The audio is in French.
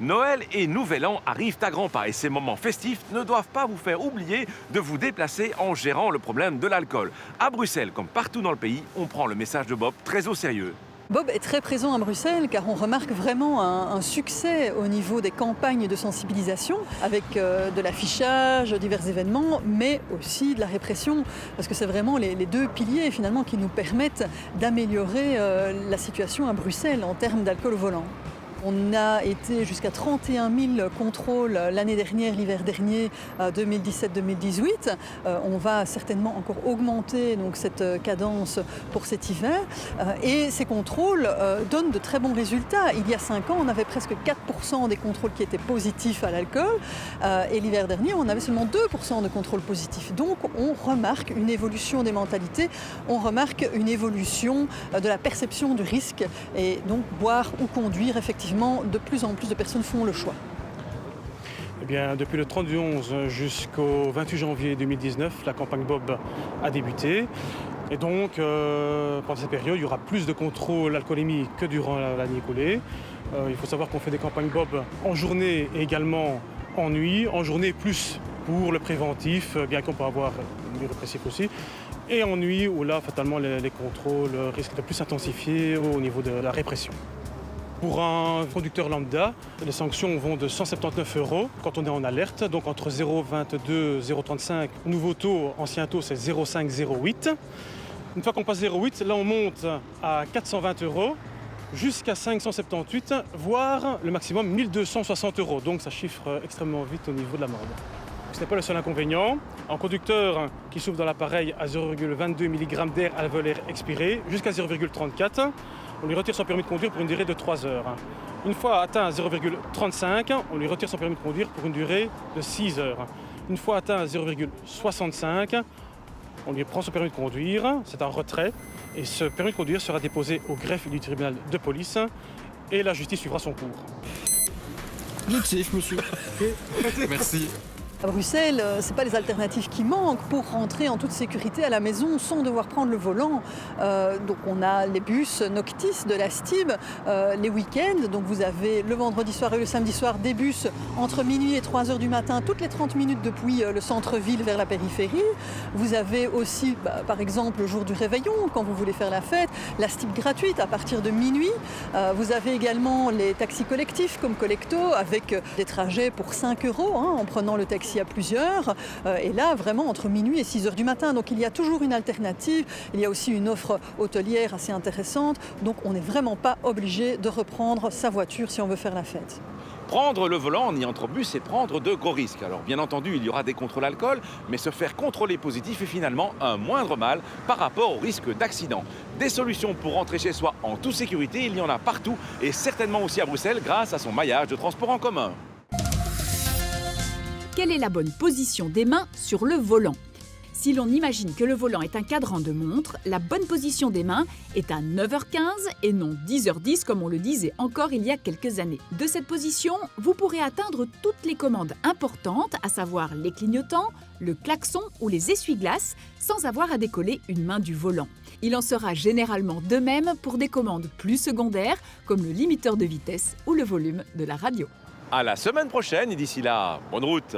Noël et Nouvel An arrivent à grands pas et ces moments festifs ne doivent pas vous faire oublier de vous déplacer en gérant le problème de l'alcool. À Bruxelles, comme partout dans le pays, on prend le message de Bob très au sérieux. Bob est très présent à Bruxelles car on remarque vraiment un succès au niveau des campagnes de sensibilisation avec de l'affichage, divers événements, mais aussi de la répression parce que c'est vraiment les deux piliers finalement qui nous permettent d'améliorer la situation à Bruxelles en termes d'alcool au volant. On a été jusqu'à 31 000 contrôles l'année dernière, l'hiver dernier, 2017-2018. On va certainement encore augmenter donc, cette cadence pour cet hiver. Et ces contrôles donnent de très bons résultats. Il y a 5 ans, on avait presque 4% des contrôles qui étaient positifs à l'alcool. Et l'hiver dernier, on avait seulement 2% de contrôles positifs. Donc on remarque une évolution des mentalités, on remarque une évolution de la perception du risque. Et donc boire ou conduire, effectivement, de plus en plus de personnes font le choix. Eh bien, depuis le 30 du 11 jusqu'au 28 janvier 2019, la campagne Bob a débuté. Et donc, pendant cette période, il y aura plus de contrôles alcoolémie que durant l'année écoulée. Il faut savoir qu'on fait des campagnes Bob en journée et également en nuit. En journée, plus pour le préventif, bien qu'on peut avoir du répressif aussi. Et en nuit, où là, fatalement, les contrôles risquent de plus s'intensifier au niveau de la répression. Pour un conducteur lambda, les sanctions vont de 179 € quand on est en alerte, donc entre 0,22 et 0,35. Nouveau taux, ancien taux, c'est 0,508. Une fois qu'on passe 0,8, là on monte à 420 € jusqu'à 578, voire le maximum 1260 €. Donc ça chiffre extrêmement vite au niveau de l'amende. Ce n'est pas le seul inconvénient. Un conducteur qui souffle dans l'appareil à 0,22 mg d'air à l'air expiré jusqu'à 0,34, on lui retire son permis de conduire pour une durée de 3 heures. Une fois atteint à 0,35, on lui retire son permis de conduire pour une durée de 6 heures. Une fois atteint à 0,65, on lui prend son permis de conduire, c'est un retrait, et ce permis de conduire sera déposé au greffe du tribunal de police et la justice suivra son cours. Notif, monsieur. Merci. À Bruxelles, ce n'est pas les alternatives qui manquent pour rentrer en toute sécurité à la maison sans devoir prendre le volant. Donc on a les bus Noctis de la STIB, les week-ends. Donc vous avez le vendredi soir et le samedi soir des bus entre minuit et 3 h du matin, toutes les 30 minutes depuis le centre-ville vers la périphérie. Vous avez aussi, par exemple, le jour du réveillon, quand vous voulez faire la fête, la STIB gratuite à partir de minuit. Vous avez également les taxis collectifs comme Collecto avec des trajets pour 5 € en prenant le taxi à plusieurs, et là vraiment entre minuit et 6 h du matin. Donc il y a toujours une alternative, il y a aussi une offre hôtelière assez intéressante, donc on n'est vraiment pas obligé de reprendre sa voiture si on veut faire la fête. Prendre le volant en y entre bus, c'est prendre de gros risques. Alors bien entendu, il y aura des contrôles alcool, mais se faire contrôler positif est finalement un moindre mal par rapport au risque d'accident. Des solutions pour rentrer chez soi en toute sécurité, il y en a partout et certainement aussi à Bruxelles grâce à son maillage de transport en commun. Quelle est la bonne position des mains sur le volant? Si l'on imagine que le volant est un cadran de montre, la bonne position des mains est à 9h15 et non 10h10 comme on le disait encore il y a quelques années. De cette position, vous pourrez atteindre toutes les commandes importantes, à savoir les clignotants, le klaxon ou les essuie-glaces, sans avoir à décoller une main du volant. Il en sera généralement de même pour des commandes plus secondaires, comme le limiteur de vitesse ou le volume de la radio. À la semaine prochaine et d'ici là, bonne route!